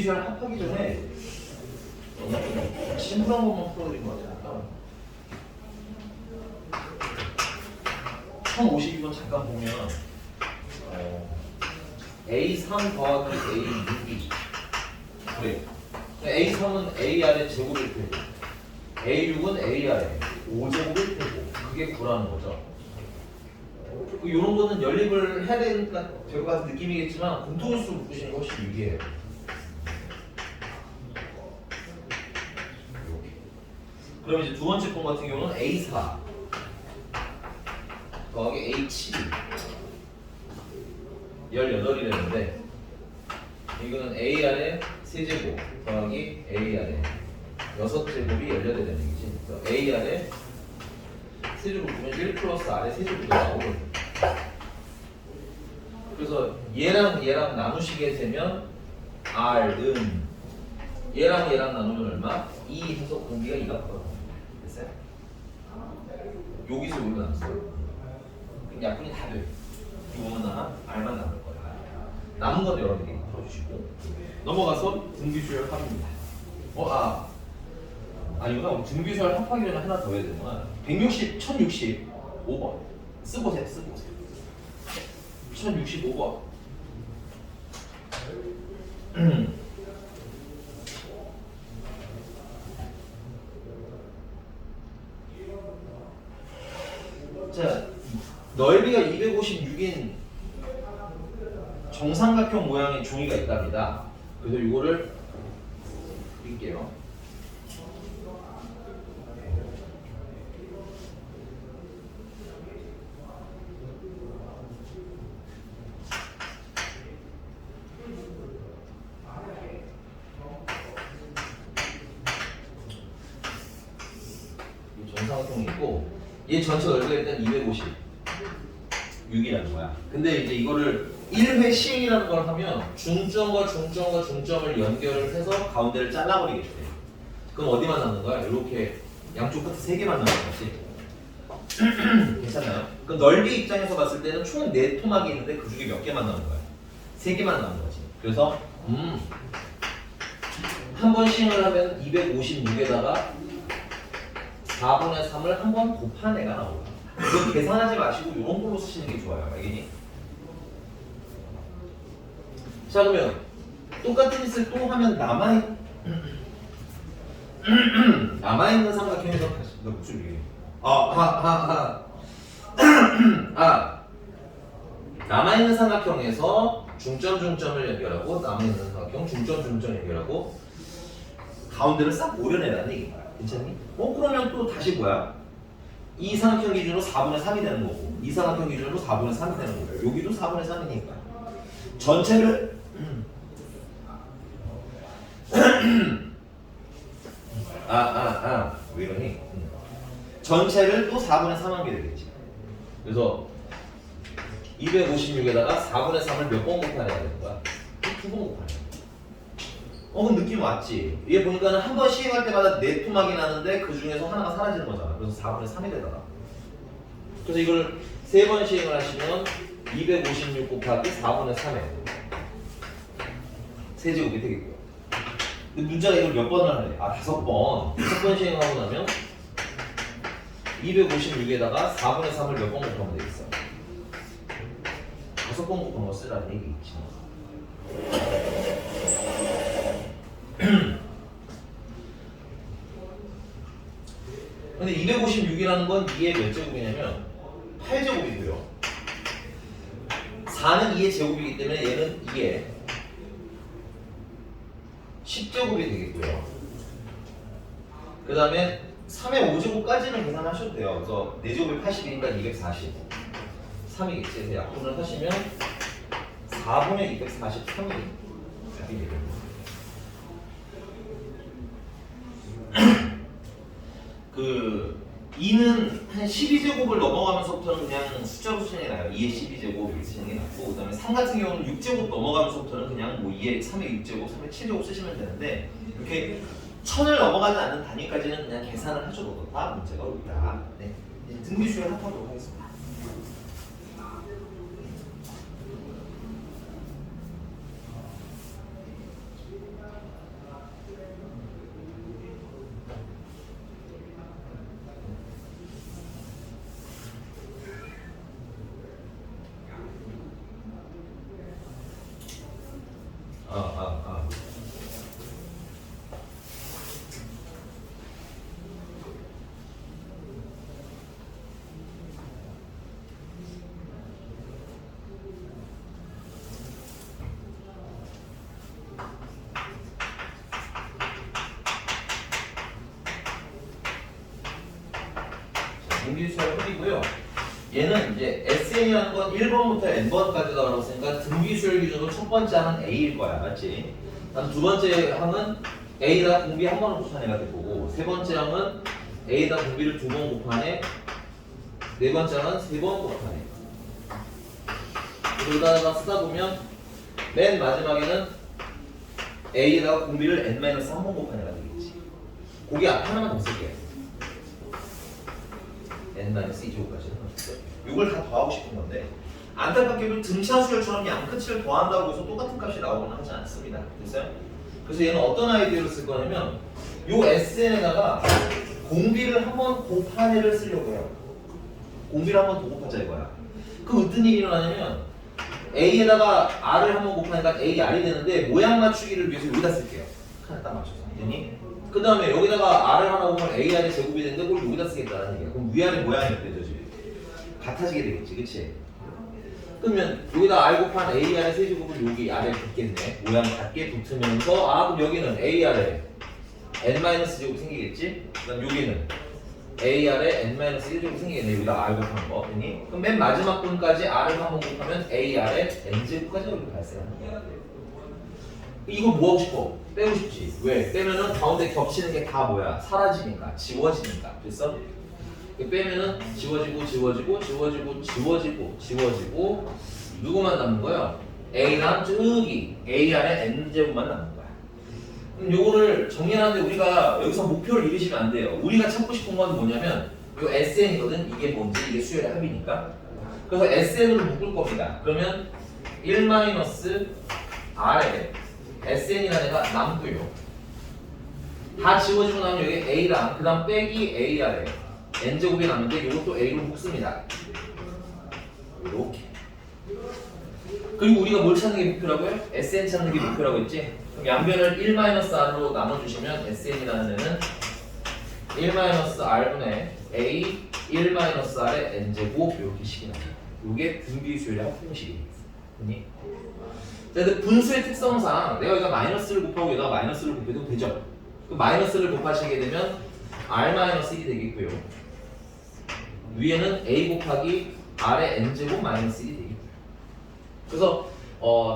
등비수열 합하기 전에 심플한 것만 풀어드린 것 같아요. 1052번 잠깐 보면 A3 더하기 A6이 그래. A3은 A 아래 제곱일 테고 A6은 A 아래 5제곱일 테고 그게 9라는 거죠. 이런 거는 연립을 해야 될 것 같은 느낌이겠지만 공통수 묶으시는 게 훨씬 유리해요. 그럼 이제 두 번째 건 같은 경우는 A4 더하기 A7 18이랬는데 이거는 A 아래 세제곱 더하기 A 아래 6제곱이 18이라는 얘기지. 그래서 A 아래 세제곱 보면 1 플러스 아래 세제곱이 나오거든. 그래서 얘랑 나누시게 되면 R은 얘랑 나누면 얼마? 2 해서 공비가 2가 붙어요. 됐어요? 여기서 여기로 나눴어요. 그럼 약분이 다 돼요. 이거만 남아 R만 남을 거예요. 남은 건 여러분들이 풀어주시고 넘어가서 등비수열 합입니다. 아니구나. 등비수열 합하기 전에 하나 더 해야 되구나. 1065번 쓰보세요. 1065번 자, 넓이가 256인 정삼각형 모양의 종이가 있답니다. 그래서 이거를 그릴게요. 이 정삼각형이 있고 얘 전체 넓이가 일단 256이라는 거야. 근데 이제 이거를 1회 시행이라는 걸 하면 중점과 중점을 연결을 해서 가운데를 잘라버리겠대. 그럼 어디만 남는 거야? 이렇게 양쪽 끝에 3개만 남는 거지. 괜찮나요? 그럼 넓이 입장에서 봤을 때는 총 4토막이 있는데 그 중에 몇 개만 남는 거야? 3개만 남는 거지. 그래서 한 번 시행을 하면 256에다가 4분의 3을 한 번 곱한 애가 나오고 이거 계산하지 마시고 이런 걸로 쓰시는 게 좋아요. 알겠니? 자, 그러면 똑같은 짓을 또 하면 남아있는 삼각형에서 다시 너 목소리 남아있는 삼각형에서 중점을 연결하고 남아있는 삼각형 중점 연결하고 가운데를 싹 오려내라는 얘기야. 괜찮니? 그러면 또 다시 뭐야? 이 삼각형 기준으로 4분의 3이 되는 거고 이 삼각형 기준으로 4분의 3이 되는 거고 여기도 4분의 3이니까 전체를 왜 이러니? 전체를 또 4분의 3 하게 되겠지. 그래서 256에다가 4분의 3을 몇 번 곱하냐 되는 거야? 2번 곱하냐. 그럼 느낌 왔지? 얘 보니까는 한 번 시행할 때마다 4토막이 나는데 그 중에서 하나가 사라지는 거잖아. 그래서 4분의 3이 되더라. 그래서 이걸 3번 시행을 하시면 256 곱하기 4분의 3에 세제곱이 되겠고요. 근데 문제가 이걸 몇 번을 하래? 5번. 5번 시행하고 나면 256에다가 4분의 3을 몇 번 곱하면 되겠어? 5번 곱한 거 쓰라는 얘기 있지. 근데 256이라는 건 2의 몇 제곱이냐면 8제곱이고요. 4는 2의 제곱이기 때문에 얘는 2의 10제곱이 되겠고요. 그 다음에 3의 5제곱까지는 계산하셔도 돼요. 그래서 4제곱이 80이니까 240 3이겠지. 그래서 약분을 하시면 4분의 243이 답이 되겠네요. 그 2는 한 12제곱을 넘어가면서부터는 그냥 숫자로 쓰는 게 나아요. 2의 12제곱 이렇게 쓰는 게 낫고, 그 다음에 3 같은 경우는 6제곱 넘어가면서부터는 그냥 뭐 2의 3의 6제곱, 3의 7제곱 쓰시면 되는데 이렇게 1000을 넘어가지 않는 단위까지는 그냥 계산을 하셔도 다 문제가 없다. 네, 이제 등비수열 합하도록 하겠습니다. 수열 합이고요. 얘는 이제 SN이라는 건 1번부터 n번까지 나오라고 했으니까 등비수열 기준으로 첫 번째 항은 A일 거야. 맞지? 다음 두 번째 항은 A에다 공비 한 번을 곱한 애가 될 거고 세 번째 항은 A에다 공비를 두 번 곱한 애 네 번째 항은 세 번 곱한 애 그러다가 쓰다 보면 맨 마지막에는 A에다가 공비를 n-1번 곱한 애가 되겠지. 거기 앞에 하나만 더 쓸게요. n-2제곱까지는 이걸 다 더하고 싶은 건데 안타깝게도 등차 수열처럼 양 끝을 더한다고 해서 똑같은 값이 나오거나 하지 않습니다. 됐어요? 그래서 얘는 어떤 아이디어를 쓸 거냐면 요 SN에다가 공비를 한번 곱한 애를 쓰려고 해요. 공비를 한번 더 곱하자 이거야. 그럼 어떤 일이 일어나냐면 A에다가 R을 한번 곱하니까 A, R이 되는데 모양 맞추기를 위해서 여기다 쓸게요. 하나 딱 맞춰서. 됐니? 그 다음에 여기다가 R을 하나 곱하면 A, R이 제곱이 되는데 그걸 여기다 쓰겠다는 얘기야. 그럼 위아래 모양이 어때져 지금? 같아지게 되겠지, 그치? 그러면 여기다 R 곱한 A, R의 세제곱은 여기 아래에 붙겠네. 모양 같게 붙으면서 그럼 여기는 A, R에 n-제곱 생기겠지? 그 다음 여기는 A, R에 n-1제곱 생기겠네. 여기다 R 곱한 거. 됐니? 그럼 맨 마지막 분까지 R을 한번 곱하면 A, R에 n제곱까지 여기 발생하는 거야. 이거 뭐 하고 싶어? 빼고 싶지. 왜? 빼면은 가운데 겹치는 게 다 뭐야? 사라지니까, 지워지니까. 됐어? 빼면은 지워지고 지워지고 누구만 남는 거예요? A랑 저기 AR의 n제곱만 남는 거야. 그럼 요거를 정리하는데 우리가 여기서 목표를 잃으시면 안 돼요. 우리가 찾고 싶은 건 뭐냐면 요 SN이거든. 이게 뭔지 이게 수열의 합이니까. 그래서 SN으로 묶을 겁니다. 그러면 1-R에 SN이라는 애가 남고요. 다 지워지고 나면 여기 A랑 그 다음 빼기 AR에 n제곱이 남는데 이것도 A로 묶습니다. 이렇게. 그리고 우리가 뭘 찾는 게 목표라고요? SN 찾는 게 목표라고 했지? 그럼 양변을 1-R로 나눠주시면 SN이라는 애는 1-R분의 A 1-R의 n제곱 이렇게 식이 나요. 이게 분비수열의 합공식이 되겠어. 근데 분수의 특성상 내가 여기다 마이너스를 곱하고 여기다 마이너스를 곱해도 되죠? 그 마이너스를 곱하시게 되면 R-1이 되겠고요. 위에는 A 곱하기 R의 n제곱 마이너스 1이 되겠고요. 그래서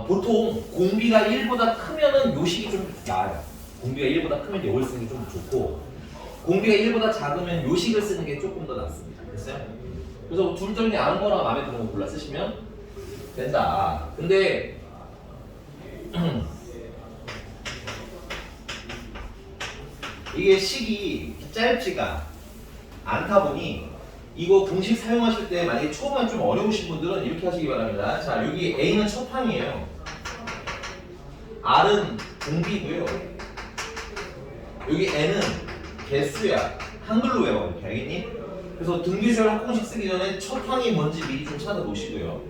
보통 공비가 1보다 크면은 요 식이 좀 나아요. 공비가 1보다 크면 요걸 쓰는 게 좀 좋고 공비가 1보다 작으면 요 식을 쓰는 게 조금 더 낫습니다. 됐어요? 그래서 둘 중에 아무거나 마음에 드는 거 골라 쓰시면 된다. 근데 이게 식이 짧지가 않다 보니 이거 공식 사용하실 때 만약에 처음에 좀 어려우신 분들은 이렇게 하시기 바랍니다. 자, 여기 A는 첫 항이에요. R은 공비고요. 여기 N은 개수야. 한글로 외워. 이렇게 알겠니? 그래서 등비수열 합공식 쓰기 전에 첫 항이 뭔지 미리 좀 찾아보시고요.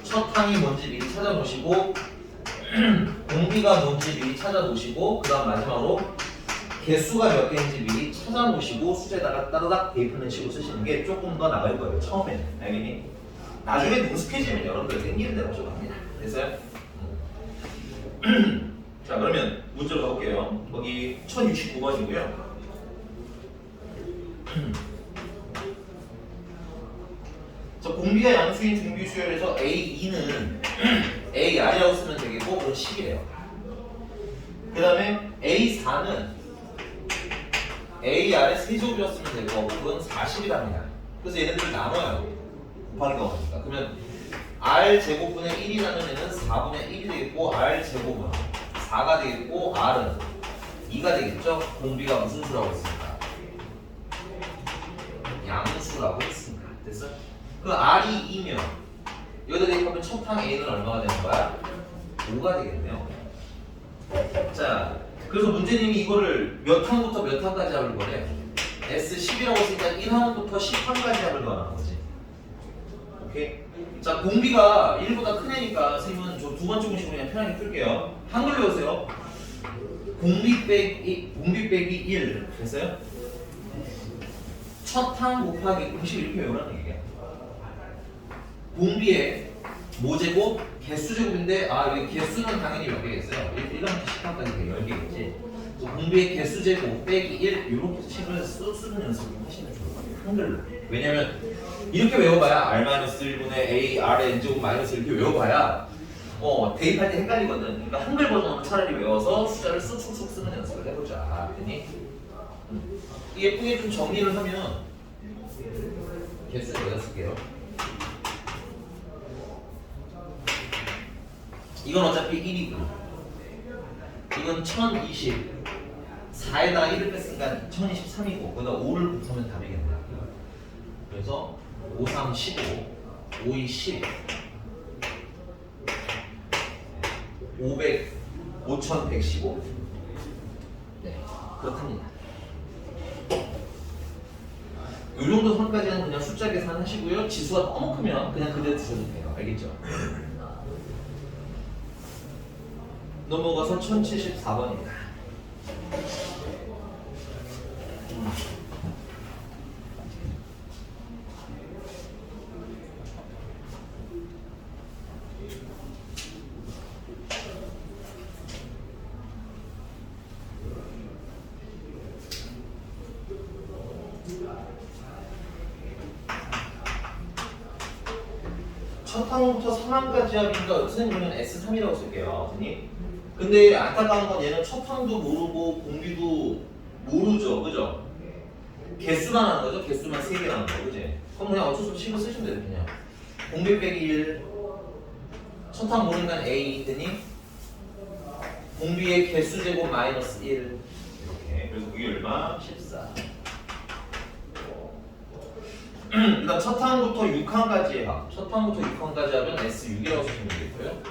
첫 항이 뭔지 미리 찾아보시고 공비가 뭔지 미리 찾아보시고 그 다음 마지막으로 개수가 몇 개인지 미리 찾아보시고 수제에다가 따다닥 대입하는 식으로 쓰시는 게 조금 더 나을 거예요. 처음에는. 알겠니? 나중에 능숙해지면 여러분들 생기는 대로 적합니다. 됐어요? 자, 그러면 문제로 가볼게요. 거기 1069번이고요. 자, 공비가 양수인 등비수열에서 A2는 AR이라고 쓰면 되겠고 그건 10이래요. 그 다음에 A4는 AR의 세제곱이었으면 되고 그건 40이랍니다. 그래서 얘네들 나눠요. 곱하기 넣으니까. 그러면 R 제곱분의 1이라는 애는 4분의 1이 되겠고 R 제곱은 4가 되겠고 R은 2가 되겠죠? 공비가 무슨 수라고 했습니까? 양수라고 했습니다. 됐어? 그 R이 2면 여기다 대입하면 첫 항 A는 얼마가 되는 거야? 5가 되겠네요. 자, 그래서 문제님이 이거를 몇 항부터 몇 항까지 합을 거래? S10이라고 했으니까 1항부터 10항까지 합을 거라는 거지. 오케이? 자, 공비가 1보다 큰 애니까 선생님은 저 두 번째 공식으로 그냥 편하게 풀게요. 한글로 외우세요. 공비 빼기 1 됐어요? 첫 항 곱하기 공식 이렇게 외우라는 얘기야. 공비에 모제곱 개수제곱인데 여기 개수는 당연히 몇 개겠어요? 1부터 10까지 10개겠지. 공비의 개수제곱 빼기 1 이렇게 책을 쓰는 연습을 좀 하시면 좋을 것 같아요. 한글로. 왜냐면 이렇게 외워봐야 R-1분의 A, R의 N제곱 마이너스 이렇게 외워봐야 대입할 때 헷갈리거든. 그러니까 한글 버전으로 차라리 외워서 숫자를 쑥쑥쑥 쓰는 연습을 해보자. 됐니? 예쁘게 좀 정리를 하면 개수 여기다 쓸게요. 이건 어차피 1이고 이건 1020 4에다가 1을 뺐으니까 1023이고 거기다 5를 붙으면 답이겠네. 그래서 5, 3, 15 5, 2, 10 500 5115 네, 그렇답니다. 이 정도 선까지는 그냥 숫자 계산하시고요. 지수가 너무 크면 그냥 그대로 두셔도 돼요. 알겠죠? 넘어가서 1074번입니다. 첫 항부터 3항까지 합이니까 선생님은 S3이라고 쓸게요. 선생님. 근데 안타까운 건 얘는 첫 항도 모르고 공비도 모르죠. 그죠? 개수만 하는 거죠. 개수만 3개 나는 거. 그지? 그럼 그냥 어쩔 수 없이 식을 쓰시면 돼요. 그냥. 공비 빼기 1 첫 항 모르면 A 있더니 공비의 개수 제곱 마이너스 1 이렇게. 그래서 그게 얼마? 14. 일단 첫 항부터 6항까지 합. 첫 항부터 6항까지 하면 S6이라고 쓰시면 되겠고요.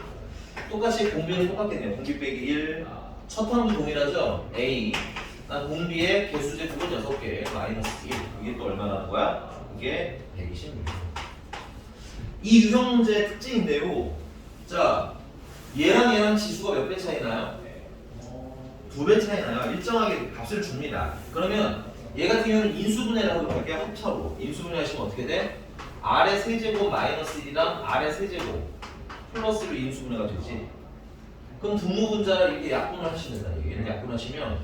똑같이 공비는 똑같겠네요. 공비 빼기 1. 첫 항도 동일하죠? A. 난 공비의 개수 제곱은 6개. 마이너스 1. 이게 또 얼마나 거야? 이게 126. 이 유형 문제의 특징인데요. 자, 얘랑 지수가 몇 배 차이 나요? 2배 차이 나요. 일정하게 값을 줍니다. 그러면 얘 같은 경우는 인수분해를 하도록 할게요. 합차로. 인수분해 하시면 어떻게 돼? R의 세제곱 마이너스 1이랑 R의 세제곱 플러스로 인수분해가 되지. 그럼 분모분자를 이렇게 약분을 하시면 된다. 얘를 약분하시면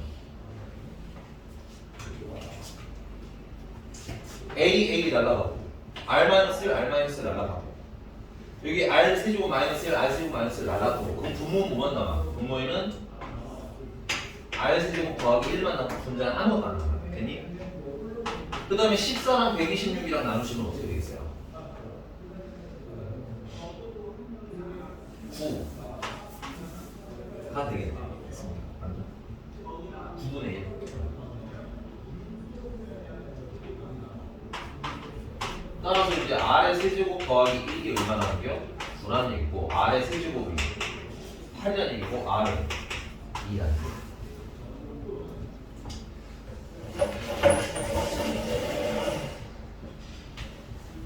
A 날라가고 R-1 R-1 날라가고 여기 R 세제곱 마이너스 1 R 세제곱 마이너스 1 날라가고 그럼 분모는 뭐만 남아? 분모에는 R 세제곱 더하기 1만 남고 분자는 아무것도 안 남아. 됐니? 그 다음에 14랑 126이랑 나누시면 어떻게 되겠어요? 9가 되겠네요. 됐습니다. 9분의 1. 따라서 이제 R의 세제곱 더하기 1이 얼마나 하고요? 9라는 얘기고 R의 세제곱이 8이라는 얘기고 R은 2라는 얘기고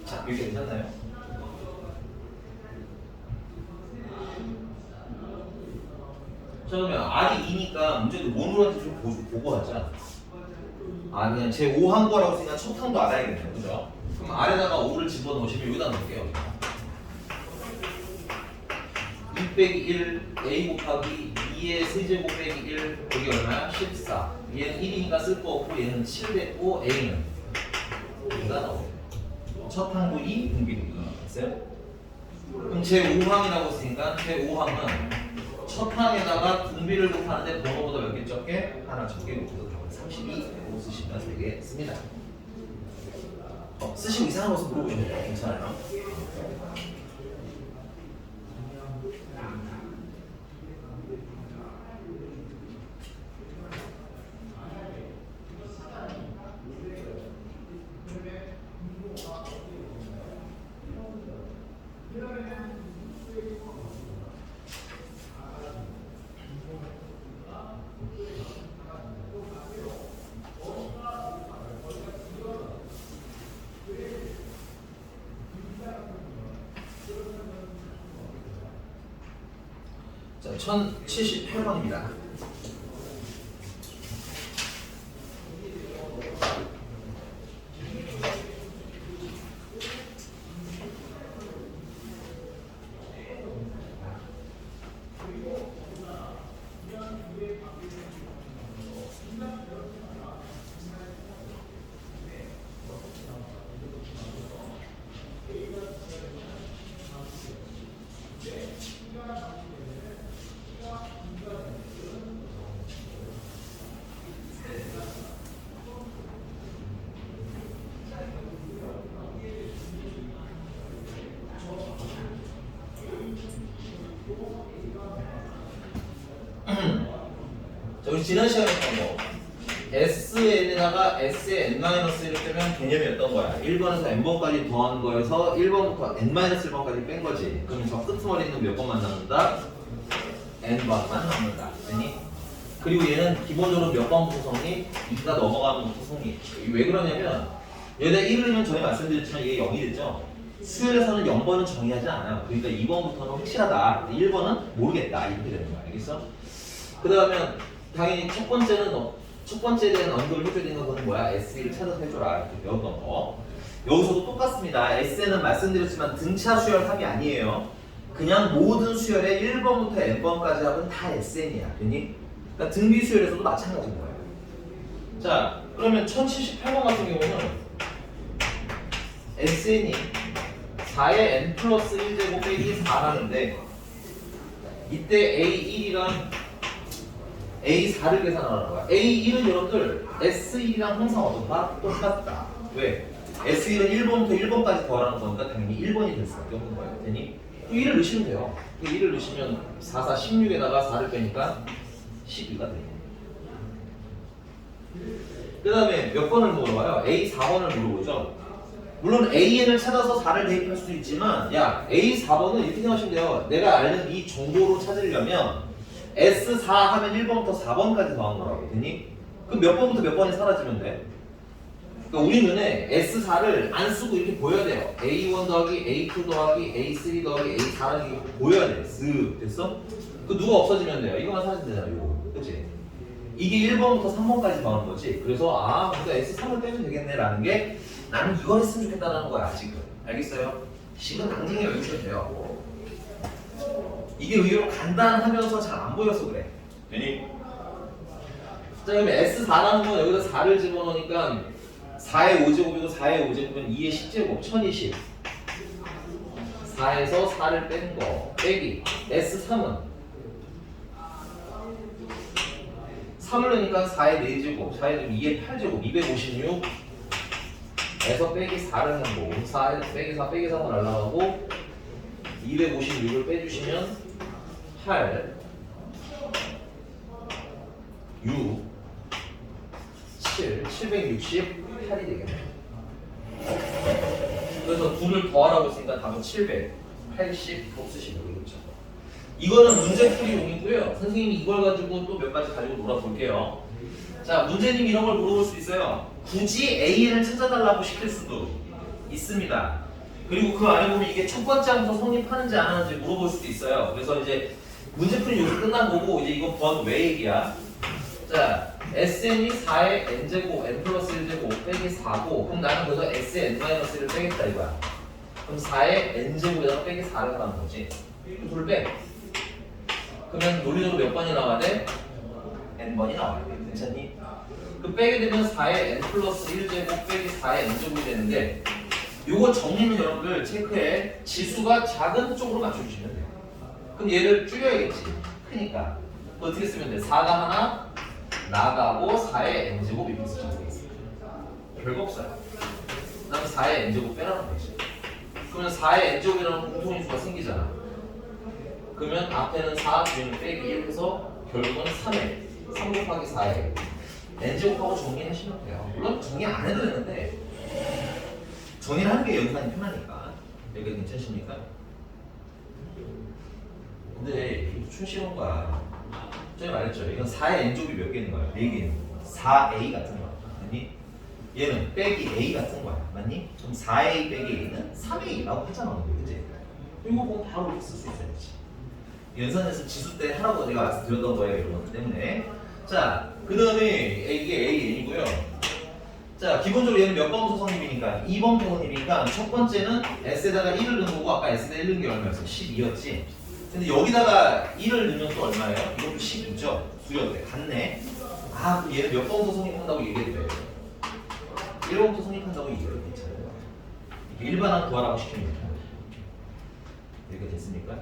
자, 여기 괜찮나요? 자, 그러면 R이 2니까 문제도 뭐 물었는지 좀 보고 하자. 그냥 제 5한 거라고 했으니까 첫 항도 알아야겠네요. 그죠? 그럼 R에다가 5를 집어넣으시면 여기다 넣을게요. 2 빼기 1 A 곱하기 2의 세제곱 빼기 1 여기 얼마야? 14. 얘는 1이니까 쓸 거 없고 얘는 7 됐고 A는 2가 나오고 첫 항도 2, 공비도 2 됐어요? 그럼 제 5항이라고 했으니까 제 5항은 첫 항에다가 공비를 곱하는데 번호보다 몇 개 적게? 하나 적게 곱해서 32로 쓰시면 되겠습니다. 쓰시고 이상한 것을 물어보시면 괜찮아요. 자, 1078번입니다. 여기 지난 시간에 했던 거 SN에다가 S에 N-1을 빼면 개념이 어떤 거야? 1번에서 N번까지 더한 거에서 1번부터 N-1번까지 뺀 거지. 그럼 저 끝머리는 몇 번만 남는다? N번만 남는다. 됐니? 그리고 얘는 기본적으로 몇 번부터 성립? 2가 넘어가는 부터 성립. 왜 그러냐면 얘가 1을 넣으면 전에 말씀드렸지만 이게 0이 됐죠? 수열에서는 0번은 정의하지 않아요. 그러니까 2번부터는 확실하다. 1번은 모르겠다. 이렇게 되는 거야. 알겠어? 그 다음에 당연히 첫 번째에 대한 언급을 해줘야 되는 거는 뭐야? SE를 찾아서 해줘라. 이렇게 배웠던 거. 여기서도 똑같습니다. SN은 말씀드렸지만 등차 수열 합이 아니에요. 그냥 모든 수열의 1번부터 n번까지 합은 다 SN이야. 됐니? 그러니까 등비 수열에서도 마찬가지인 거예요. 자, 그러면 1078번 같은 경우는 SN이 4의 n 플러스 1제곱 빼기 4라는데 이때 A1이랑 A4를 계산하는 거야. A1은 여러분들 S1이랑 항상 어떤가? 똑같다. 왜? S1은 1번부터 1번까지 더하라는 거니까 당연히 1번이 될 수밖에 없는 거예요. 됐니? 1을 넣으시면 돼요. 1을 넣으시면 4, 4, 16에다가 4를 빼니까 12가 돼요. 그 다음에 몇 번을 물어봐요? A4번을 물어보죠. 물론 AN을 찾아서 4를 대입할 수도 있지만 야 A4번은 이렇게 생각하시면 돼요. 내가 아는 이 정보로 찾으려면 S4 하면 1번부터 4번까지 더한 거라고. 됐니? 그럼 몇 번부터 몇 번이 사라지면 돼? 그러니까 우리 눈에 S4를 안 쓰고 이렇게 보여야 돼요. A1 더하기 A2 더하기 A3 더하기 A4라는 게 보여야 돼. 쓱 됐어? 그 누가 없어지면 돼요. 이거만 사라지면 되잖아. 이거 그치? 이게 1번부터 3번까지 더하는 거지. 그래서 아 우리가 S3을 빼면 되겠네 라는 게 나는 이걸 했으면 좋겠다는 거야 지금. 알겠어요? 식은 당연히 외우셔도 돼요. 이게 의외로 간단하면서 잘 안 보여서 그래. 되니? 자 그러면 S4라는 건 여기다 4를 집어넣으니까 4의 5제곱이고 4의 5제곱은 2의 10제곱 1020 4에서 4를 뺀 거 빼기 S3은 3을 넣으니까 4의 4제곱 4의 2의 8제곱 256 에서 빼기 4를 한 거고 4 빼기 4 빼기 4가 날라가고 256을 빼주시면 8 6 7 768이 되겠네요. 그래서 2를 더하라고 했으니까 답은 780 쓰시면 되겠죠. 이거는 문제풀이용이고요. 선생님이 이걸 가지고 또 몇 가지 가지고 놀아볼게요. 자, 문제님 이런 걸 물어볼 수 있어요. 굳이 AN을 찾아달라고 시킬 수도 있습니다. 그리고 그 안에 보면 이게 첫 번째 항부터 성립하는지 안 하는지 물어볼 수도 있어요. 그래서 이제 문제풀이 여기 끝난 거고 이제 이거 번 왜 얘기야? 자, SN이 4의 n제곱 n 플러스 1제곱 빼기 4고 그럼 나는 거기서 S의 n-1을 빼겠다 이거야. 그럼 4의 n제곱에다가 빼기 4를 하라는 거지. 그럼 둘 빼. 그러면 논리적으로 몇 번이 나와야 돼? n번이 나와야 돼. 괜찮니? 그 빼게 되면 4의 n 플러스 1제곱 빼기 4의 n제곱이 되는데 요거 정리는 여러분들 체크해. 지수가 작은 쪽으로 맞춰주시면 돼요. 그럼 얘를 줄여야겠지. 크니까 어떻게 쓰면 돼? 4가 하나 나가고 4의 n제곱 이렇게 쓰시면 되겠어요. 별거 없어요. 그 다음에 4의 n제곱 빼라는 거지. 그러면 4의 n제곱이라는 공통인수가 생기잖아. 그러면 앞에는 4, 뒤에는 빼기 1 해서 결국은 3에 3 곱하기 4에 n제곱하고 정리하시면 돼요. 물론 정리 안 해도 되는데 정리를 하는 게 연산이 편하니까. 여기 괜찮으십니까? 근데 이거 촌스러운가? 전에 말했죠. 이건 4의 n제곱이 몇 개인 거야? 4개. 4a 같은 거야. 맞니? 얘는 빼기 a 같은 거야. 맞니? 그럼 4a 빼기 a는 3a라고 하잖아. 그치? 이거 보면 바로 이렇게 쓸 수 있어야지. 연산에서 지수 때 하라고 내가 말씀드렸던 거예요. 이런 것 때문에. 자, 그 다음에 이게 AN이고요. 자, 기본적으로 얘는 몇 번부터 성립이니까 2번부터 성립이니까 첫 번째는 S에다가 1을 넣은 거고 아까 S에다 1 넣은 게 얼마였어? 12였지? 근데 여기다가 1을 넣으면 또 얼마예요? 이것도 12죠? 두려운데 같네. 아, 그럼 얘는 몇 번부터 성립한다고 얘기해도 돼요? 1번부터 성립한다고 얘기해도 괜찮아요. 이렇게 일반항 구하라고 시키면 이렇게 됐습니까?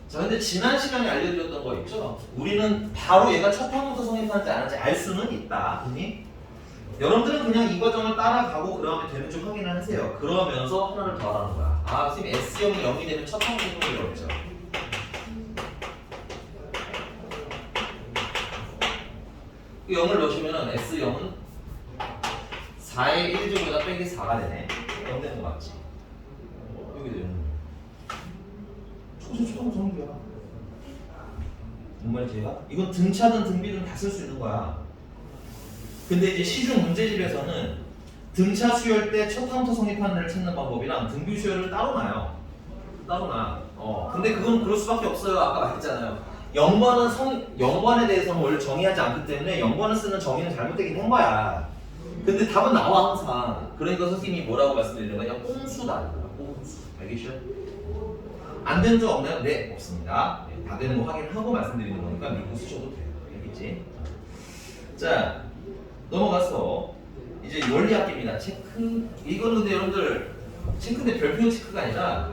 자, 근데 지난 시간에 알려드렸던 거 있죠? 우리는 바로 얘가 첫 항부터 성립하는지 안 하는지 알 수는 있다. 그니? 여러분들은 그냥 이 과정을 따라가고 그 다음에 되는 줄 확인을 하세요. 그러면서 하나를 더 하라는 거야. 아, 선생님 S형이 0이 되면 첫 항부터 성립이라고 했죠? 그 0을 넣으시면은 S0은 4의 1제곱에다 빼기 4가 되네. 0 되는 거 맞지? 여기도 0. 초성 정비야. 뭔 말인지 얘가? 이건 등차든 등비든 다 쓸 수 있는 거야. 근데 이제 시중 문제집에서는 등차 수열 때 첫 카운터 성립하는 애를 찾는 방법이랑 등비 수열을 따로 놔요. 따로 놔. 근데 그건 그럴 수밖에 없어요. 아까 말했잖아요. 0번에 대해서는 원래 정의하지 않기 때문에 0번을 쓰는 정의는 잘못되긴 한 거야. 근데 답은 나와 항상. 그러니까 선생님이 뭐라고 말씀드리는 거냐? 꼼수다. 꼼수. 알겠죠? 안 되는 적 없나요? 네, 없습니다. 네, 다 되는 거 확인하고 말씀드리는 거니까 믿고 쓰셔도 돼요. 알겠지? 자, 넘어가서 이제 원리학기입니다. 체크. 이거는 근데 여러분들 체크인데 별표 체크가 아니라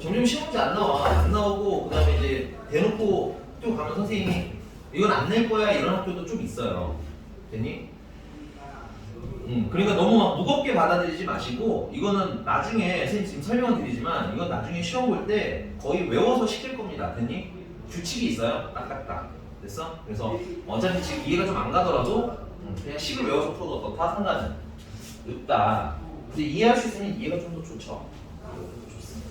점점 시험 문제 안 나와. 안 나오고 그다음에 이제 대놓고 또 가면 선생님이 이건 안 낼 거야 이런 학교도 좀 있어요. 됐니? 그러니까 너무 막 무겁게 받아들이지 마시고 이거는 나중에 선생님 지금 설명을 드리지만 이건 나중에 시험 볼 때 거의 외워서 시킬 겁니다. 됐니? 규칙이 있어요. 딱딱딱. 됐어? 그래서 어차피 지금 이해가 좀 안 가더라도 그냥 식을 외워서 풀어도 어떻다 상관은 없다. 근데 이해할 수 있으면 이해가 좀 더 좋죠. 좋습니다.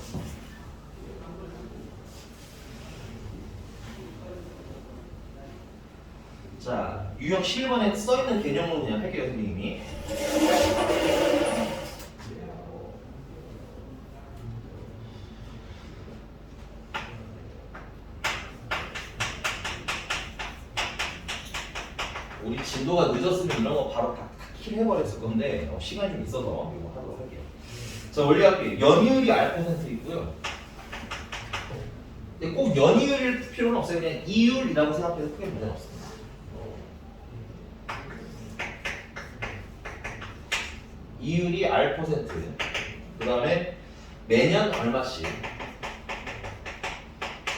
자, 유형 11번에 써있는 개념으로 그냥 할게요, 선생님이. 우리 진도가 늦었으면 이런 거 바로 다 킬해버렸을 건데 시간이 좀 있어서 이거 하도록 할게요. 자, 원리학기 연이율이 R% 있고요. 근데 꼭 연이율일 필요는 없어요. 그냥 이율이라고 생각해도 크게 문제는 없습니다. 이율이 R%, 그 다음에 매년 얼마씩,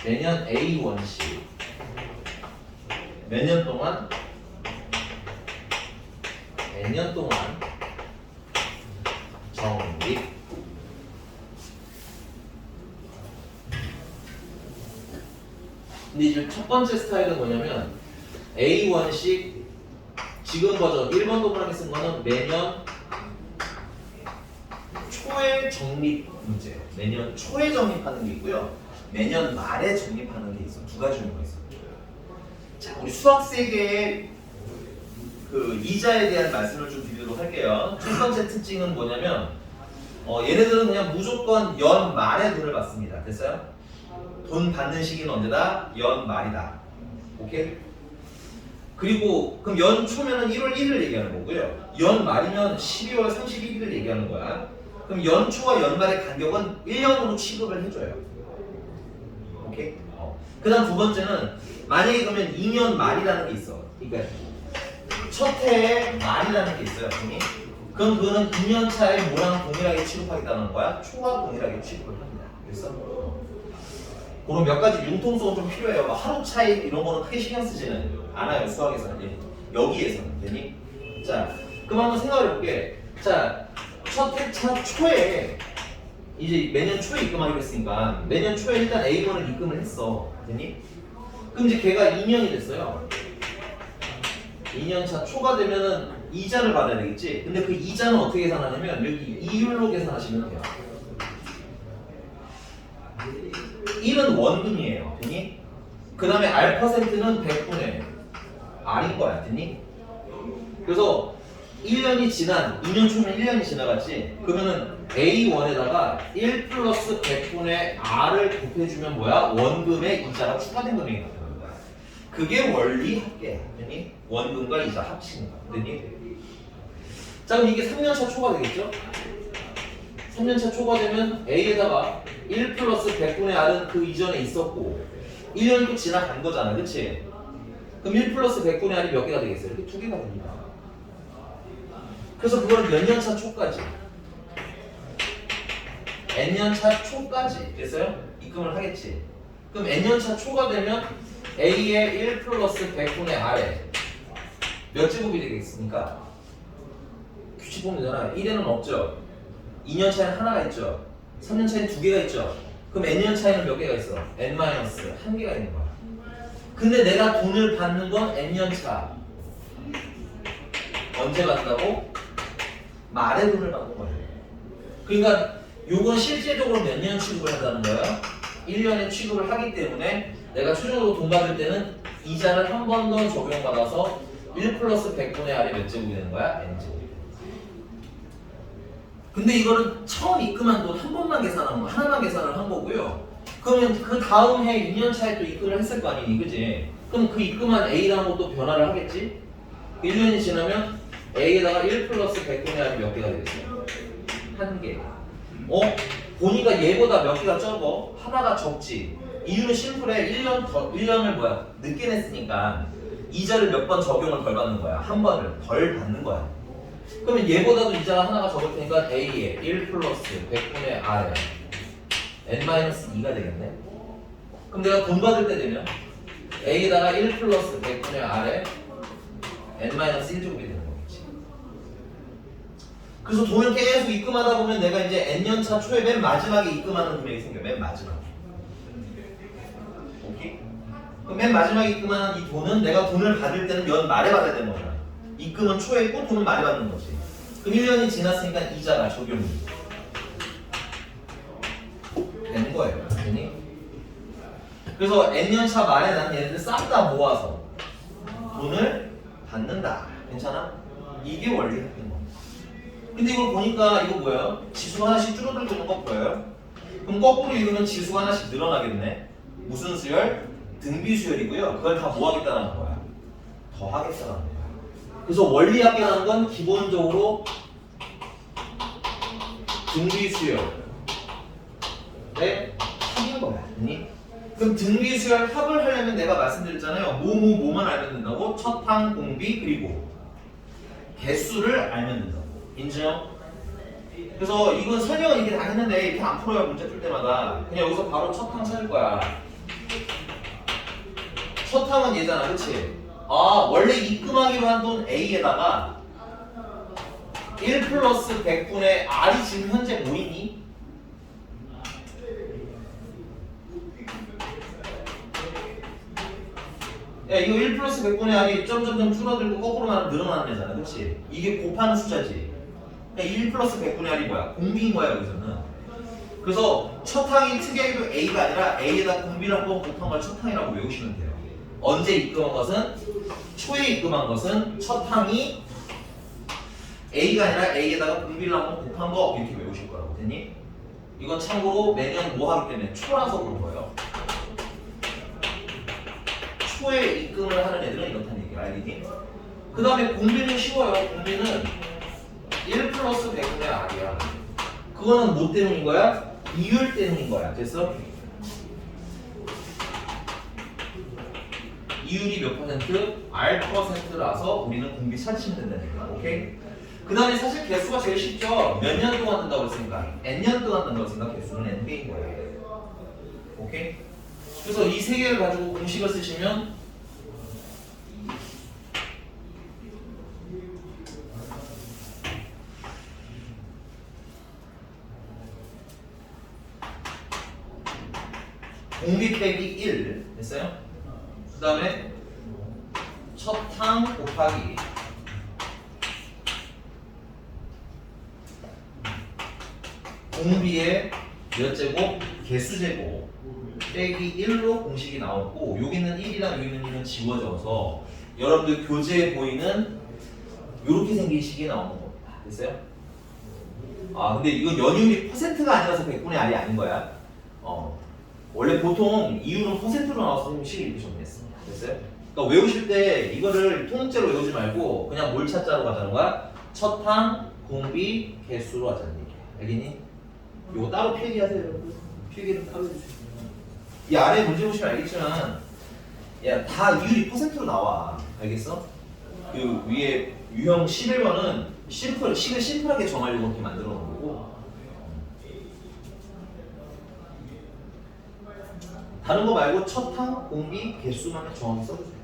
매년 A1씩, 몇 년 동안, 매년 동안 적립. 근데 이제 첫 번째 스타일은 뭐냐면 A1씩 지금 버전 1번 도문학에 쓴 거는 매년 초에 적립 문제예요. 매년 초에 적립하는 게 있고요. 매년 말에 적립하는 게 있어. 두 가지 종류가 있어. 자, 우리 수학 세계의 그 이자에 대한 말씀을 좀 드리도록 할게요. 첫 번째 특징은 뭐냐면 얘네들은 그냥 무조건 연 말에 돈을 받습니다. 됐어요? 돈 받는 시기는 언제다? 연 말이다. 오케이? 그리고 그럼 연 초면은 1월 1일을 얘기하는 거고요. 연 말이면 12월 31일을 얘기하는 거야. 그럼 연 초와 연 말의 간격은 1년으로 취급을 해줘요. 오케이? 그 다음 두 번째는 만약에 그러면 2년 말이라는 게 있어. 그러니까 첫 해에 말이라는 게 있어요. 그럼 그거는 2년 차에 뭐랑 동일하게 취급하겠다는 거야? 초와 동일하게 취급을 합니다. 그래서 그럼 몇 가지 융통성은 좀 필요해요. 막 하루 차이 이런 거는 크게 신경 쓰지는 않아요. 수학에서는. 여기에서는. 되니? 자, 그럼 한번 생각해 볼게. 자, 첫 해차 초에 이제 매년 초에 입금하기로 했으니까 매년 초에 일단 A번을 입금을 했어. 되니? 그럼 이제 걔가 2년이 됐어요. 2년차 초가 되면은 이자를 받아야 되겠지? 근데 그 이자는 어떻게 계산하냐면 여기 이율로 계산하시면 돼요. 1은 원금이에요. 되니? 그 다음에 R%는 100분의 R인 거야. 되니? 그래서 1년이 지난, 2년 초면 1년이 지나갔지? 그러면은 A1에다가 1 플러스 100분의 R을 곱해주면 뭐야? 원금의 이자가 추가된 금액이 나타나는 거야. 그게 원리 합계. 되니? 원금과 이자 합치는 거야. 되니? 자, 그럼 이게 3년차 초가 되겠죠? 3년차 초가 되면 A에다가 1 플러스 100분의 R은 그 이전에 있었고 1년이 또 지나간 거잖아. 그치? 그럼 1 플러스 100분의 R이 몇 개가 되겠어요? 이렇게 2개가 됩니다. 그래서 그걸 몇 년차 초까지 N년차 초까지 됐어요? 입금을 하겠지. 그럼 N년차 초가 되면 A의 1 플러스 100분의 R에 몇 제곱이 되겠습니까? 규칙 보면 되잖아요. 1에는 없죠. 2년 차에는 하나가 있죠. 3년 차에는 2개가 있죠. 그럼 N년 차에는 몇 개가 있어? N-1개가 있는 거야. 근데 내가 돈을 받는 건 N년 차. 언제 받는다고? 말의 돈을 받는 거예요. 그러니까 요건 실제적으로 몇 년 취급을 한다는 거야? 1년에 취급을 하기 때문에 내가 최종적으로 돈 받을 때는 이자를 한 번 더 적용받아서 1 플러스 100분의 R이 몇 제곱이 되는 거야? N제곱이 되는 거야. 근데 이거는 처음 입금한 돈 한 번만 계산한 거, 하나만 계산을 한 거고요. 그러면 그 다음 해 2년 차에 또 입금을 했을 거 아니니, 그지? 그럼 그 입금한 A라는 것도 변화를 하겠지? 1년이 지나면 A에다가 1 플러스 100분의 R이 몇 개가 되겠어요? 한 개. 보니까 얘보다 몇 개가 적어? 하나가 적지. 이유는 심플해. 1년을 뭐야? 늦게 냈으니까 이자를 몇 번 적용을 덜 받는 거야. 한 번을 덜 받는 거야. 그러면 얘보다도 이자가 하나가 적을 테니까 A에 1 플러스 100분의 R에 N-2가 되겠네. 그럼 내가 돈 받을 때 되면 A에다가 1 플러스 100분의 R에 N-1제곱이 되는 거겠지. 그래서 돈을 계속 입금하다 보면 내가 이제 N년차 초에 맨 마지막에 입금하는 금액이 생겨. 맨 마지막에. 오케이? 그럼 맨 마지막에 입금하는 이 돈은 내가 돈을 받을 때는 연 말에 받아야 되는 거잖아. 입금은 초에 있고 돈은 말에 받는 거지. 그럼 1년이 지났으니까 이자가 적용이 되는 거예요. 그니? 그래서 N년차 말에 난 얘네들 싹 다 모아서 돈을 받는다. 괜찮아? 이게 원리 학교인 겁니다. 근데 이걸 보니까 이거 뭐예요? 지수가 하나씩 줄어들고 있는 거 보여요? 그럼 거꾸로 읽으면 지수가 하나씩 늘어나겠네. 무슨 수열? 등비 수열이고요. 그걸 다 뭐 하겠다는 거야? 더하겠다는 거야. 그래서 원리 합계라는 건 기본적으로 등비 수열의 합인 거야. 아니? 그럼 등비 수열 합을 하려면 내가 말씀드렸잖아요. 뭐만 알면 된다고? 첫항, 공비, 그리고 개수를 알면 된다고. 인정? 그래서 이건 설명을 이렇게 다 했는데 이렇게 안 풀어요. 문제 풀 때마다. 그냥 여기서 바로 첫항 찾을 거야. 첫항은 얘잖아. 그치? 원래 입금하기로 한 돈 A에다가 1 플러스 100분의 R이 지금 현재 뭐이니? 야, 이거 1 플러스 100분의 R이 점점점 줄어들고 거꾸로 말하면 늘어나는 애잖아. 그치? 이게 곱하는 숫자지. 그러니까 1 플러스 100분의 R이 뭐야? 공비인 거야, 여기서는. 그래서 첫항이 특이하게도 A가 아니라 A에다 공비를 한번 곱한 걸 첫항이라고 외우시면 돼요. 언제 입금한 것은? 초에 입금한 것은 첫항이 A가 아니라 A에다가 공비를 한번 곱한 거 이렇게 외우실 거라고. 됐니? 이건 참고로 매년 뭐 하기 때문에 초라서 그런 거예요. 초에 입금을 하는 애들은 이렇다는 얘기야. 알겠니? 그 다음에 공비는 쉬워요. 공비는 1 플러스 100분의 R이야. 그거는 뭐 때문인 거야? 이율 때문인 거야. 됐어? 이율이 몇 퍼센트? R%라서 우리는 공비 찾으시면 된다는 거야. 오케이? 그 다음에 사실 개수가 제일 쉽죠? 몇 년 동안 든다고 했으니까 N년 동안 든다고 했으니까 개수는 N배인 거예요. 오케이? 그래서 이 세 개를 가지고 공식을 쓰시면 공비 빼기 1 됐어요? 그 다음에 첫항 곱하기 공비의 몇 제곱? 개수 제곱 빼기 1로 공식이 나오고 여기는 1이랑 여기는 1은 지워져서 여러분들 교재에 보이는 이렇게 생긴 식이 나오는 겁니다. 됐어요? 근데 이건 연이율이 퍼센트가 아니라서 100분의 R이 아닌 거야. 원래 보통 이율은 퍼센트로 나와서 선생님 식을 이렇게 정리했습니다. 됐어요? 그러니까 외우실 때 이거를 통째로 외우지 말고 그냥 뭘 찾자로 가자는 거야? 첫항, 공비, 개수로 하자는 얘기야. 알겠니? 이거 따로 필기하세요, 여러분. 필기는 따로 해주세요. 이 아래 문제 보시면 알겠지만, 야, 다 이율이 퍼센트로 나와. 알겠어? 그 위에 유형 11번은 식을 심플하게 정하려고 이렇게 만들어 놓은 거고. 다른 거 말고 첫항, 공비, 개수만 정확히 써주세요.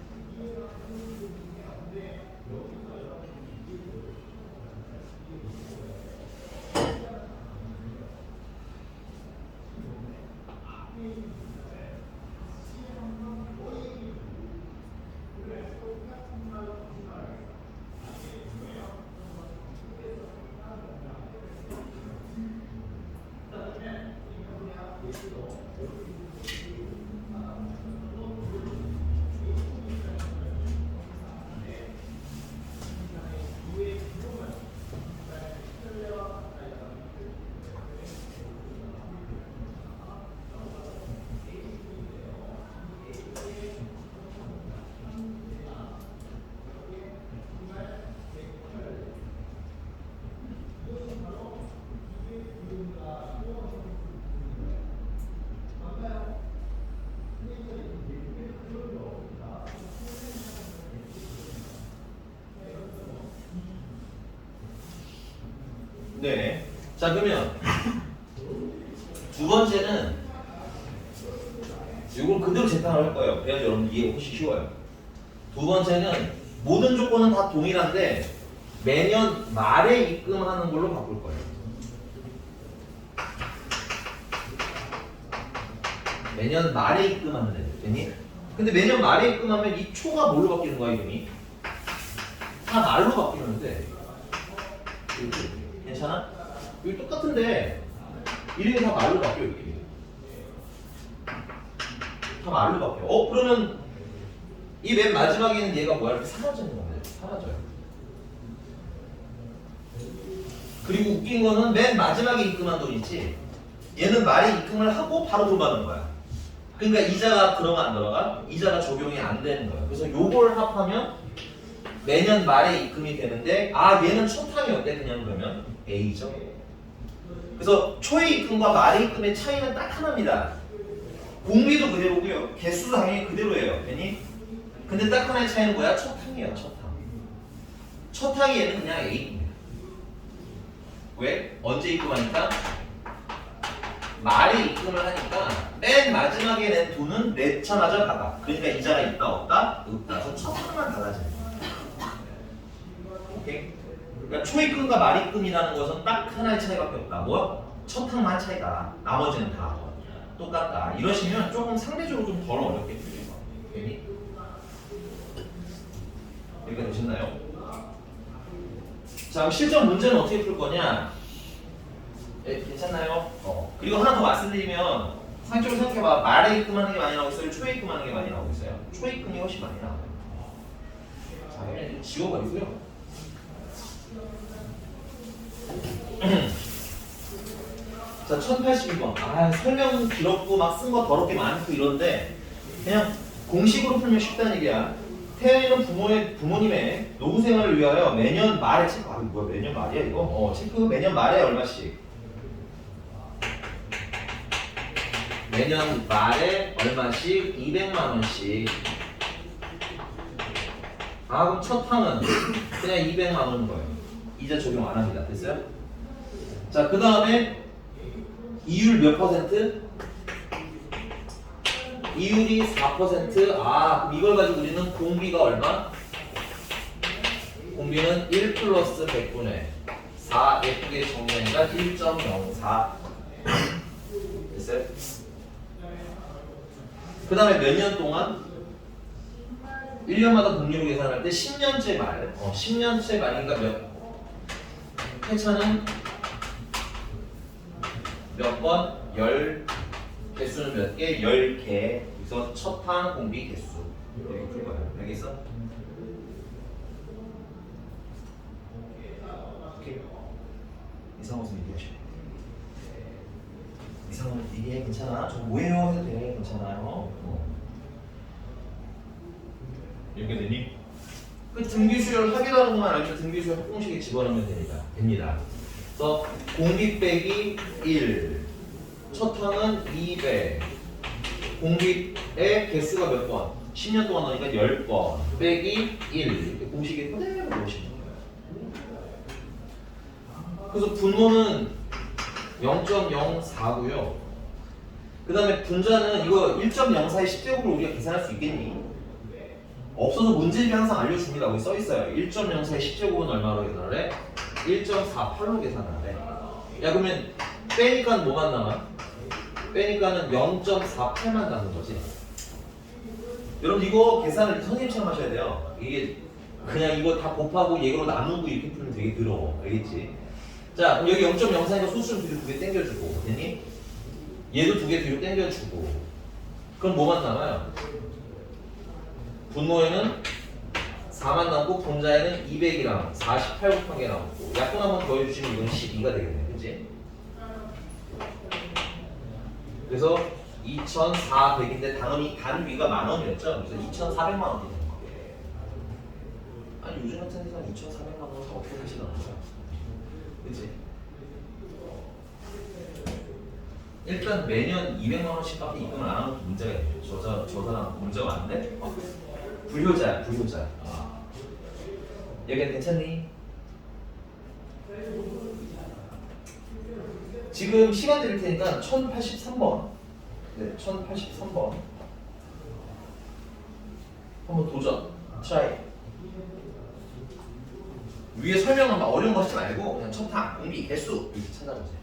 네. 자, 그러면 두 번째는 이걸 그대로 재탕을 할 거예요. 그래야 여러분 이해 훨씬 쉬워요. 두 번째는 모든 조건은 다 동일한데 매년 말에 입금하는 걸로 바꿀 거예요. 매년 말에 입금하면 돼요. 됐니? 근데 매년 말에 입금하면 이 초가 뭘로 바뀌는 거야, 이름이? 다 말로 바뀌는데 이렇게. 괜찮아? 여기 똑같은데 이름이 다 말로 바뀌어. 이렇게. 다 말로 바뀌어. 그러면 이 맨 마지막에 있는 얘가 뭐야? 이렇게 사라지는 겁니다. 사라져요. 그리고 웃긴 거는 맨 마지막에 입금한 돈 있지? 얘는 말에 입금을 하고 바로 돈 받는 거야. 그러니까 이자가 들어가 안 들어가? 이자가 적용이 안 되는 거야. 그래서 요걸 합하면 매년 말에 입금이 되는데 얘는 첫 항이 어때? 그냥 그러면 A죠. 그래서 초의 입금과 말의 입금의 차이는 딱 하나입니다. 공비도 그대로고요. 개수도 당연히 그대로예요. 괜히? 근데 딱 하나의 차이는 뭐야? 첫 항이에요. 첫 항. 첫 항이 얘는 그냥 A입니다. 왜? 언제 입금하니까? 말에 입금을 하니까 맨 마지막에 낸 돈은 내차마저 받아. 그러니까 이자가 있다 없다? 없다. 그래서 첫 항만 달라지는 거야. 오케이? 그러니까 초입금과 말입금이라는 것은 딱 하나의 차이밖에 없다. 뭐? 첫 항만 차이다. 나머지는 다 똑같다. 이러시면 조금 상대적으로 좀 덜 어렵게 풀릴 거예요. 괜히? 여기가 되셨나요? 자, 실전 문제는 어떻게 풀 거냐? 네, 괜찮나요? 그리고 하나 더 말씀드리면 상식적으로 생각해봐. 말에 입금하는 게 많이 나오고 있어요? 초에 입금하는 게 많이 나오고 있어요? 초에 입금이 훨씬 많이 나와요. 자, 그냥 좀 지워버리고요. 자, 1082번. 설명 길었고 막 쓴 거 더럽게 많고 이런데 그냥 공식으로 풀면 쉽다는 얘기야. 태연이는 부모님의 노후 생활을 위하여 매년 말에 체크. 뭐야, 매년 말이야 이거? 체크 매년 말에 얼마씩? 매년 말에 얼마씩? 200만 원씩. 그럼 첫 항은 그냥 200만 원인 거예요. 이자 적용 안 합니다. 됐어요? 자, 그 다음에 이율 몇 퍼센트? 이율이 4%. 그럼 이걸 가지고 우리는 공비가 얼마? 공비는 1 플러스 100분의 4 예쁘게 정리하니까 1.04. 됐어요? 그 다음에 몇 년 동안? 1년마다 복리로 계산할 때 10년째 말. 10년째 말인가 회차는 몇 번? 개수는 몇 개? 10개. 그래서 첫 항 공비 개수. 이렇게 풀 거예요. 알겠어? 오케이. 이상호 선생님 얘기하시오. 이상호 얘기해. 괜찮아. 저 뭐예요? 해도 돼. 괜찮아요. 이렇게 되니? 그 등기수열 하기라는 것만 알면 등기수열 합공식에 집어넣으면 됩니다. 그래서 공비 빼기 1. 첫 항은 200. 공비의 개수가 몇 번? 10년 동안 넣으니까 10번. 빼기 1. 이렇게 공식에 그대로 넣으시면 돼요. 그래서 분모는 0.04고요. 그 다음에 분자는 이거 1.04의 10제곱을 우리가 계산할 수 있겠니? 없어서 문제집이 항상 알려줍니다. 거기 써있어요. 1.04의 10제곱은 얼마로 계산을 해? 1.48로 계산을 해. 야, 그러면 빼니까 뭐만 남아? 빼니까는 0.48만 남는 거지. 여러분 이거 계산을 선생님처럼 하셔야 돼요. 이게 그냥 이거 다 곱하고 얘로 나누고 이렇게 풀면 되게 더러워. 알겠지? 자, 그럼 여기 0.04니까 소수점 두개 땡겨주고 됐니? 얘도 두 개 뒤로 당겨주고. 그럼 뭐만 남아요? 분모에는 4만 남고 분자에는 200이랑 48 곱한 게 남고 약분 한번 더해주시면 이건 12가 되겠네. 그치? 그래서 2,400인데 당연히 단 위가 10,000원이었죠? 그래서 2,400만 원이 되는 거예요. 아니 요즘 같은 세상 2,400만 원을 어떻게 하시는 거야? 그치? 일단 매년 200만 원씩밖에 입금을 안 하는 것도 문제가 있죠. 저 사람 문제가 많은데? 불효자야, 불효자. 여기는 괜찮니? 지금 시간 드릴 테니까 1083번. 네, 1083번. 한번 도전. 트라이. 위에 설명은 막 어려운 거 하지 말고 그냥 첨타, 공비, 개수 이렇게 찾아보세요.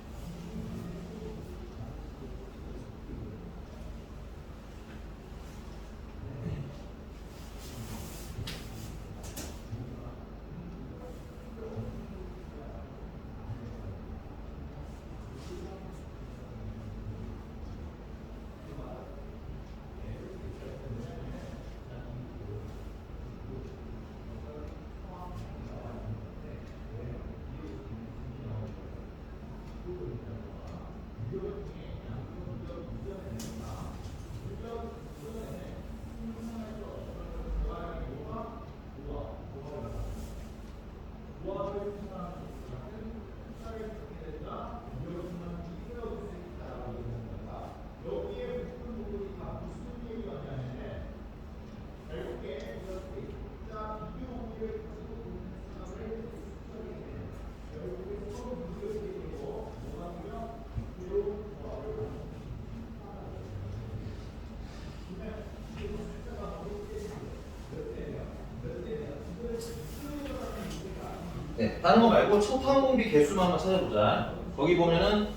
네, 다른 거 말고 첨타 공비 개수만 한번 찾아보자. 거기 보면은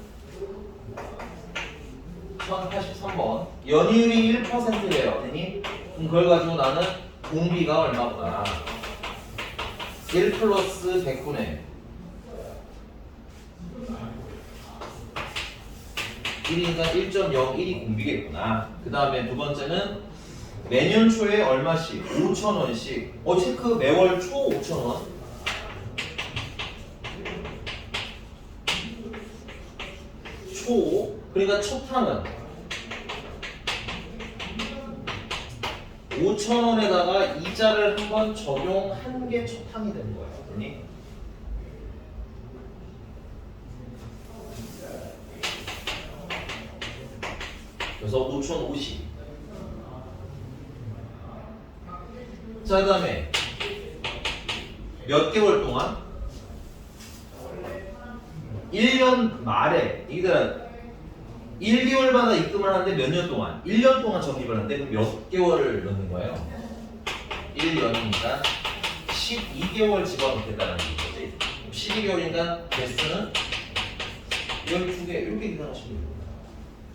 1083번 연이율이 1%래요. 되니? 그럼 그걸 가지고 나는 공비가 얼마보다 1 플러스 100분의 1이니까 1.01이 공비겠구나. 그 다음에 두 번째는 매년 초에 얼마씩? 5,000원씩. 체크 매월 초 5,000원. 초. 그러니까 초탕은 5,000원에다가 이자를 한번 적용한 게 초탕이 되는 거예요. 되니? 그래서 5,050. 자, 그 다음에 몇 개월 동안? 1년 말에 이들 1개월마다 입금을 하는데 몇 년 동안? 1년 동안 적립을 하는데 그럼 몇 개월을 넣는 거예요? 1년이니까 12개월 집어넣겠다는 거지. 12개월이니까 개수는 12개 이렇게 계산하시면 돼요.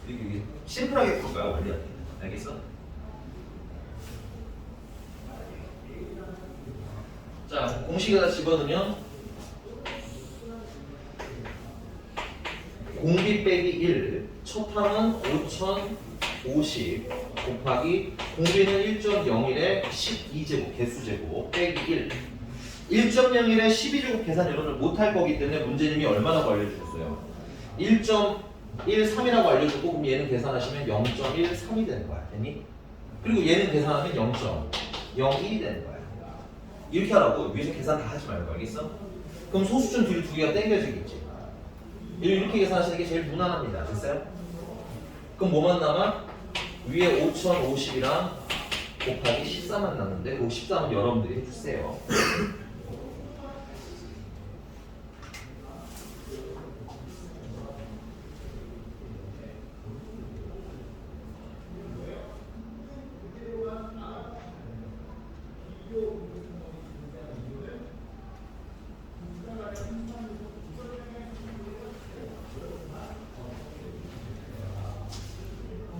이렇게 심플하게 볼까요? 원리 알겠어? 자, 공식에다 집어넣으면 공비 빼기 1, 초탕은 5,050 곱하기 공비는 1.01에 12제곱 개수제곱 빼기 1 1.01에 12제곱 계산 여러분들 못할 거기 때문에 문제님이 얼마라고 알려주셨어요? 1.13이라고 알려주고 그럼 얘는 계산하시면 0.13이 되는 거야. 됐니? 그리고 얘는 계산하면 0.01이 되는 거야. 이렇게 하라고. 위에서 계산 다 하지 말고. 알겠어? 그럼 소수점 뒤로 두 개가 당겨지겠지. 이렇게 계산하시는 게 제일 무난합니다. 됐어요? 그럼 뭐만 남아? 위에 5,050이랑 곱하기 14만 남는데 그 14만 여러분들이 해주세요.